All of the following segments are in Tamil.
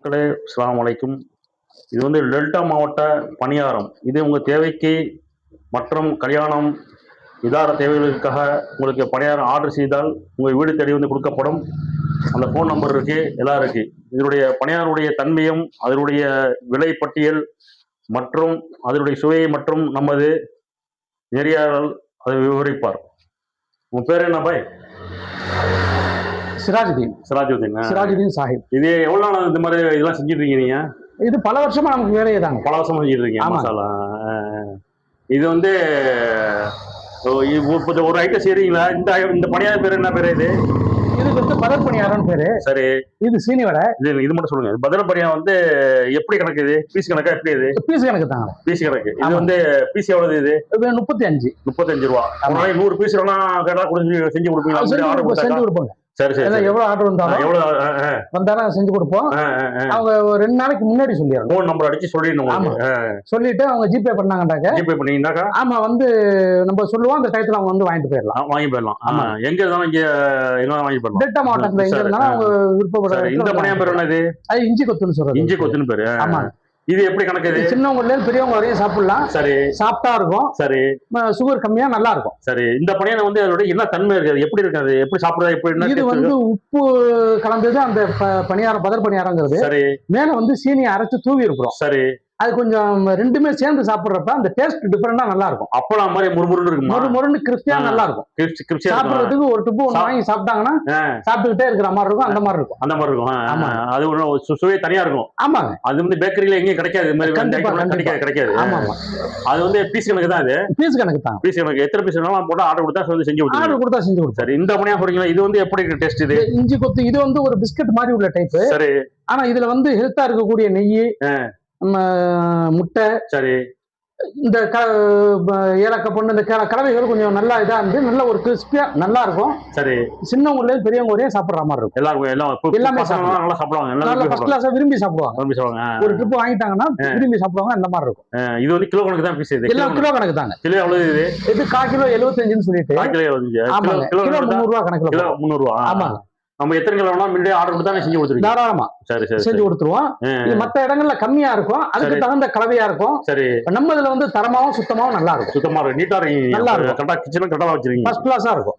மக்களே, அஸ்ஸலாமு அலைக்கும். இது வந்து டெல்டா மாவட்ட பணியாரம். இது உங்கள் தேவைக்கு மற்றும் கல்யாணம் இதார தேவைகளுக்காக உங்களுக்கு பணியாரம் ஆர்டர் செய்தால் உங்கள் வீடு தேடி வந்து கொடுக்கப்படும். அந்த ஃபோன் நம்பர் இருக்கு, எல்லாம் இருக்கு. இதனுடைய பணியாருடைய தன்மையும் அதனுடைய விலை பட்டியல் மற்றும் அதனுடைய சுவையை மற்றும் நமது நெறியாளர் அதை விவரிப்பார். உங்க பேர் என்ன பாய்? சிராஜுதீன். சிராஜுதீன் சாஹிப். இது எவ்வளவு நாள் இந்த மாதிரி இதெல்லாம் செஞ்சுட்டு இருக்கீங்க? இது பல வருஷமா நமக்கு வேலையே தாங்க. பல வருஷமா செஞ்சுட்டு இருக்கீங்க மசாலா. இது வந்து ஒரு ஐட்டம் செய்றீங்களா? இந்த பணியாரம் பேர் என்ன பேரு? இது வந்து பதர் பணியாரம் பேரு. சரி. இது சீனி வடை. இது மட்டும் சொல்லுங்க. பதர் பணியாரம் வந்து எப்படி கணக்கு? இது பீஸ் கணக்கா? எப்படி இது? பீஸ் கணக்கு தாங்க. பீஸ் கணக்கு. இது வந்து பீஸ் எவ்வளவு? இது 35 ரூபா. 100 பீஸ் வேணா கேட்டா செஞ்சு கொடுப்பீங்களா? செஞ்சு கொடுப்போங்க. சரி சரி. எவ்வளவு ஆர்டர் வந்தாலும் செஞ்சு கொடுப்போம். அவங்க 2 நாளைக்கு முன்னாடி சொல்லிடுறோம். ஃபோன் நம்பர் அடிச்சு சொல்லிடணும். சொல்லிட்டு அவங்க ஜிபே பண்ணாங்கன்னாக்கா பண்ணீங்கன்னாக்கா ஆமா வந்து நம்ம சொல்லுவோம். அந்த டயத்துல அவங்க வந்து வாங்கிட்டு போயிடலாம். ஆமா, எங்க இருந்தாலும் இங்க வாங்கி போயிடலாம். டெல்டா மாவட்டத்துல எங்க இருந்தாலும் அவங்க விருப்பப்படுற. இந்த பணியாரம் பேர் என்னது? அது இஞ்சி கொத்துன்னு சொல்றது. இஞ்சி கொத்துன்னு பேரு. ஆமா. இது எப்படி கணக்கு? சின்னவங்கல பெரியவங்க வரையும் சாப்பிடலாம். சரி. சாப்பிட்டா இருக்கும். சரி. சுகர் கம்மியா நல்லா இருக்கும். சரி. இந்த பணியாரம் வந்து அதோட என்ன தன்மை இருக்கு? எப்படி இருக்காது? எப்படி சாப்பிடுறது? எப்படி? இது வந்து உப்பு கலந்தது அந்த பணியாரம், பதர் பணியாரங்கிறது. சரி. மேல வந்து சீனியை அரைச்சு தூவி இருக்கிறோம். சரி. அது கொஞ்சம் ரெண்டுமே சேர்ந்து சாப்பிடுறப்ப அந்த டேஸ்ட் டிஃபரெண்டா நல்லா இருக்கும். அப்பளம் மாதிரி முறுமுறுன்னு இருக்கும். முறுமுறுன்னு கிறிஸ்பியா நல்லா இருக்கும். சாப்பிடுறதுக்கு ஒரு டிப்பு வாங்கி சாப்பிட்டாங்கன்னா சாப்பிட்டுக்கிட்டே இருக்கிற மாதிரி இருக்கும். அந்த மாதிரி இருக்கும். ஆமா. அது ஒரு சுவை தனியா இருக்கும். ஆமாங்க. அது வந்து பேக்கரியில எங்கேயும் கிடைக்காது. கிடைக்காது. ஆமா. அது வந்து பீஸ் கணக்கு தான். அது பீஸ் கணக்கு தான். எத்தனை பீஸ் வேணாலும் போட்டு ஆர்டர் கொடுத்தா செஞ்சு கொடுத்தா. சரி. இந்த பணியா போறீங்களா? இது வந்து எப்படி டேஸ்ட்? இது இஞ்சி கொத்து. இது வந்து ஒரு பிஸ்கட் மாதிரி உள்ள டைப். சரி. ஆனா இதுல வந்து ஹெல்த்தா இருக்கக்கூடிய நெய், முட்டை, சரி, இந்த ஏலக்காய் பொண்ணு இந்த கலவைகள் கொஞ்சம் நல்லா இதா இருந்து நல்ல ஒரு கிறிஸ்பியா நல்லா இருக்கும். சரி. சின்னவங்களே பெரியவங்க வரையும் சாப்பிடுற மாதிரி இருக்கும். எல்லாமே நல்லா சாப்பிடுவாங்க. நல்லா ஃபர்ஸ்ட் கிளாஸா விரும்பி சாப்பிடுவாங்க. ஒரு ட்ரிப் வாங்கிட்டாங்கன்னா விரும்பி சாப்பிடுவாங்க. அந்த மாதிரி இருக்கும். இது வந்து கிலோ கணக்கு தான் பீஸ். இது எல்லாம் கிலோ கணக்கு தாங்க. கிலோ எவ்வளவு? இது 1/4 கிலோ 75ன்னு சொல்லிட்டு. 1/4 கிலோ 75. ஆமாங்க. கிலோ 300 ரூபாய் கணக்குல. கிலோ 300 ரூபாய். ஆமாங்க. நம்ம எத்தனை கிலோ வேணா முன்னாடியே ஆர்டர் கொடுத்தா செஞ்சு கொடுத்துருவோம். தாராளமா. சரி சரி. செஞ்சு கொடுத்துருவோம். இது மத்த இடங்கள்ல கம்மியா இருக்கும். அதுக்கு தகுந்த கலவையா இருக்கும். சரி. நம்ம இதுல வந்து தரமாவும் சுத்தமாவும் நல்லா இருக்கும். சுத்தமா இருக்கும். நீட்டா இருக்கும். நல்லா இருக்கும். கரெக்டா கிச்சனும் கரெக்டா வச்சிருக்கீங்க. ஃபர்ஸ்ட் கிளாஸா இருக்கும்.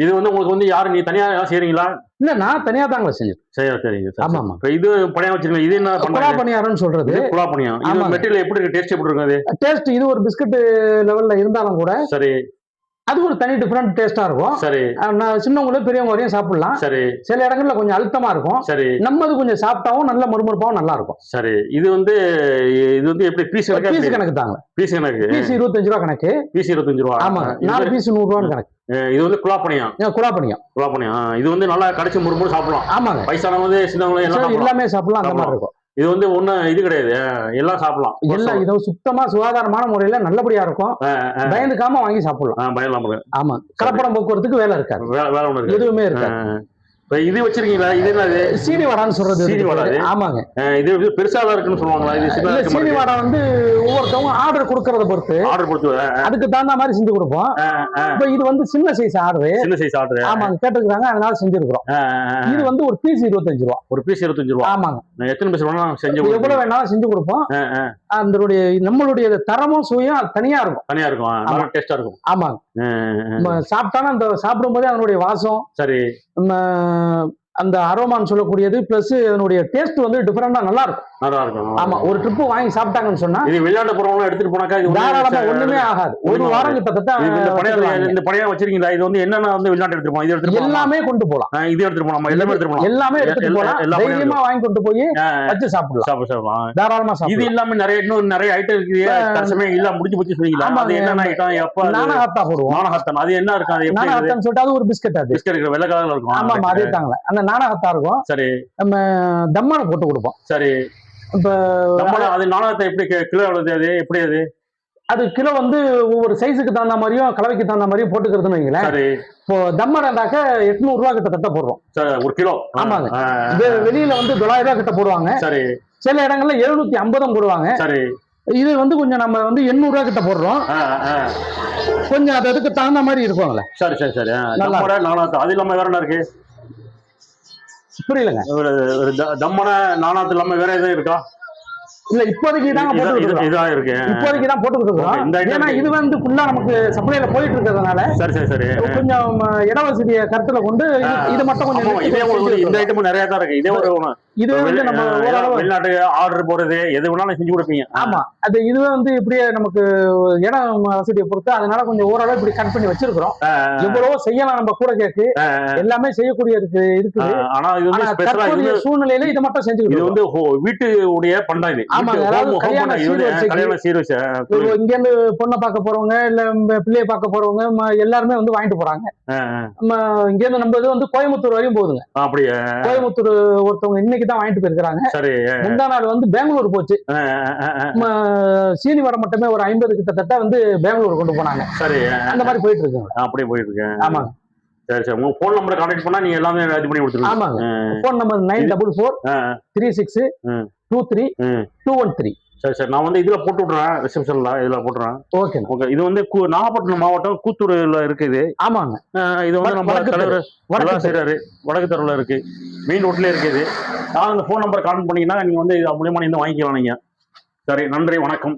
இது வந்து உங்களுக்கு வந்து யாரு நீ தனியா செய்றீங்களா? இல்ல, நான் தனியா தாங்க செஞ்சேன். சரிங்க. ஆமா ஆமா. இது பணியாரம் வச்சிருக்கீங்க. இது என்ன குழா பணியாரம்னு சொல்றது? குழா பணியாரம். இது மெட்டீரியல் எப்படி இருக்கு? டேஸ்ட் எப்படி இருக்கும்? அது டேஸ்ட் இது ஒரு பிஸ்கட் லெவல்ல இருந்தாலும் கூட சரி, அது ஒரு தனி டிஃபரெண்ட் டேஸ்டா இருக்கும். சரி. சின்னவங்களும் பெரியவங்க வரையும் சாப்பிடலாம். சரி. சில இடங்கள்ல கொஞ்சம் அழுத்தமா இருக்கும். சரி. நம்மது கொஞ்சம் சாப்பிட்டாவும் நல்ல மறுமறுப்பாவும் நல்லா இருக்கும். சரி. இது வந்து எப்படி பீஸ் கணக்கு? பீஸ் கணக்கு தாங்க. பீஸ் கணக்கு. பீஸ் 25 ரூபா கணக்கு. பீஸ் 25 ரூபா. ஆமா. 4 பீஸ் 100 ரூபான்னு கணக்கு. இது வந்து குழாப்பணியம். இது வந்து நல்லா கடிச்சு முறுமுறு சாப்பிடலாம். ஆமாங்க. வயசானவங்க சின்னவங்க எல்லாமே சாப்பிடலாம். அந்த மாதிரி இருக்கும். இது வந்து ஒண்ணும் இது கிடையாது. எல்லாம் சாப்பிடலாம். எல்லாம் இது சுத்தமா சுகாதாரமான முறையில நல்லபடியா இருக்கும். பயந்துக்காம வாங்கி சாப்பிடலாம். பயலாம். ஆமா. கலப்படம் போக்குவரத்துக்கு வேலை இருக்காது. வேலை ஒண்ணு எதுவுமே இருக்காது. இது வச்சிருக்கீங்களா? இது என்னது? சீனி வடான்னு சொல்றது. சீனி வடை. ஆமாங்க. இது பெருசா தான் இருக்குன்னு சொல்லுவாங்களா? இது சீனி வடை வந்து ஒவ்வொருத்தவங்க ஆர்டர் கொடுக்கறத பொறுத்து அதுக்கு தகுந்த மாதிரி செஞ்சு கொடுப்போம். இப்ப இது வந்து சின்ன சைஸ் ஆர்டர். ஆமாங்க. கேட்டுக்கிறாங்க, அதனால செஞ்சிருக்கிறோம். இது வந்து ஒரு பீஸ் 25 ரூபா. ஒரு பீஸ் 25 ரூபா. ஆமாங்க. எத்தனை பீஸ் வேணாலும் செஞ்சு எவ்வளவு வேணாலும் செஞ்சு கொடுப்போம். நம்மளுடைய தரமும் சுவையும் தனியா இருக்கும். நல்லா டேஸ்டா இருக்கும். ஆமாங்க. சாப்பிட்டானா அந்த சாப்பிடும் போதே அதனுடைய வாசம், சரி, அந்த அரோமான்னு சொல்லக்கூடியது பிளஸ் அதனுடைய டேஸ்ட் வந்து டிஃபரெண்டா நல்லா இருக்கும். ஆமா. ஒரு ட்ரிப் வாங்கி சாப்பிட்டாங்கன்னு சொன்னா இது வெளிநாட்டு போறவங்க எடுத்துட்டு போனாக்கா இது தாராளமா ஒண்ணுமே ஆகாது. ஒரு வாரம் கிட்டத்தட்ட இந்த பணியாரம் வச்சிருக்கீங்களா? இது வந்து என்னென்ன வந்து வெளிநாட்டு எடுத்துட்டு போலாம்? இது எடுத்துட்டு எல்லாமே கொண்டு போலாம். இது எடுத்துட்டு போலாம். எல்லாமே எடுத்துட்டு போலாம். தைரியமா வாங்கி கொண்டு போய் வச்சு சாப்பிடலாம். தாராளமா சாப்பிடலாம். இது இல்லாம இன்னும் நிறைய ஐட்டம் இருக்கு. தற்சமயம் இல்ல முடிஞ்சு போச்சு சொன்னீங்களா? அது என்ன ஐட்டம்? எப்ப நானஹத்தா போடுவோம். நானஹத்தா அது என்ன இருக்கு? அது நானஹத்தான்னு சொல்லிட்டு அது ஒரு பிஸ்கட். அது பிஸ்கட் வெள்ளை கலர்ல இருக்கும். ஆமா. அதே தாங்க. அந்த நானஹத்தா இருக்கும். சரி. நம்ம தம்மான போட்டு கொடுப்போம். சரி. இப்ப அது நானகத்தை எப்படி கிலோ எவ்வளவு? அது எப்படி? அது கிலோ வந்து ஒவ்வொரு சைஸுக்கு தகுந்த மாதிரியும் கலவைக்கு தகுந்த மாதிரியும் போட்டுக்கிறதுன்னு வைங்களேன். இப்போ தம்மடாக்க 800 ரூபா கிட்ட போடுறோம். ஒரு கிலோ. ஆமாங்க. வெளியில வந்து 900 ரூபா கிட்ட போடுவாங்க. சரி. சில இடங்கள்ல 750 போடுவாங்க. சரி. இது வந்து கொஞ்சம் நம்ம வந்து 800 ரூபா கிட்ட போடுறோம். கொஞ்சம் அதுக்கு தகுந்த மாதிரி இருக்கும்ல. சரி. அது இல்லாம வேற என்ன இருக்கு? புரியலங்க. ஒரு தம்மன நாணாத்து இல்லாம வேற எதுவும் இருக்கா? இல்ல இப்போதைக்கு தான் இதான் இருக்கு. இப்போதைக்கு தான் போட்டுக்கிட்டு இருக்கோம். ஏன்னா இது வந்து ஃபுல்லா நமக்கு சப்ளைல போயிட்டு இருக்கிறதுனால சரி கொஞ்சம் இட வசதியை கருத்துல கொண்டு இது மட்டும் கொஞ்சம் இதே இந்த ஐட்டமும் நிறைய தான் இருக்கு. இதே ஒரு இது வந்து நம்ம வெளிநாட்டு ஆர்டர் போறது எது வேணாலும் செஞ்சு கொடுப்பீங்க. ஆமா, அது இதுவே வந்து இப்படியே நமக்கு இடம் வசதியை பொறுத்து அதனால கொஞ்சம் ஓரளவு இப்படி கட் பண்ணி வச்சிருக்கிறோம். எவ்வளவோ செய்யலாம், நம்ம கூட கேக்கு எல்லாமே செய்யக்கூடிய இருக்குது. ஆனா இது வந்து தற்போதைய சூழ்நிலையில இதை மட்டும் செஞ்சுக்கிட்டு இது வந்து வீட்டு உடைய பண்டா இது. ஆமா, அதாவது கல்யாண சீர்வரிசை இங்க இருந்து பொண்ணை பார்க்க போறவங்க இல்ல பிள்ளைய பார்க்க போறவங்க எல்லாருமே வந்து வாங்கிட்டு போறாங்க. இங்க இருந்து நம்ம இது வந்து கோயம்புத்தூர் வரையும் போகுதுங்க. அப்படியே கோயம்புத்தூர் ஒருத்தவங்க இன்னைக்கு தான் வாங்கிட்டு போயிருக்காங்க. முந்தா நாள் வந்து பெங்களூர் போச்சு. சீனி வடை மட்டுமே ஒரு 50 கிட்டத்தட்ட வந்து பெங்களூர் கொண்டு போனாங்க. சரி, அந்த மாதிரி போயிட்டு இருக்கு. அப்படியே போயிட்டு இருக்கேன். ஆமா, சரி உங்க போன் நம்பரை கான்டாக்ட் பண்ணா நீங்க எல்லாமே ரெடி பண்ணி கொடுத்துருங்க. ஆமாங்க, போன் நம்பர் 9443623213. சரி நான் வந்து இதுல போட்டு விடுறேன், ரிசப்ஷன்ல இதுல போட்டுறேன். ஓகே. இது வந்து நாகப்பட்டினம் மாவட்டம் கூத்தூர்ல இருக்குது. ஆமாங்க, இது வந்து நம்ம தலைவர் வடக்கு தெருவில் இருக்கு, மெயின் ரோட்ல இருக்குது. நான் அந்த போன் நம்பர் கான்டாக்ட் பண்ணீங்கன்னா நீங்க வந்து இது மூலியமா நீங்க வாங்கிக்கலாம் நீங்க. சரி, நன்றி, வணக்கம்.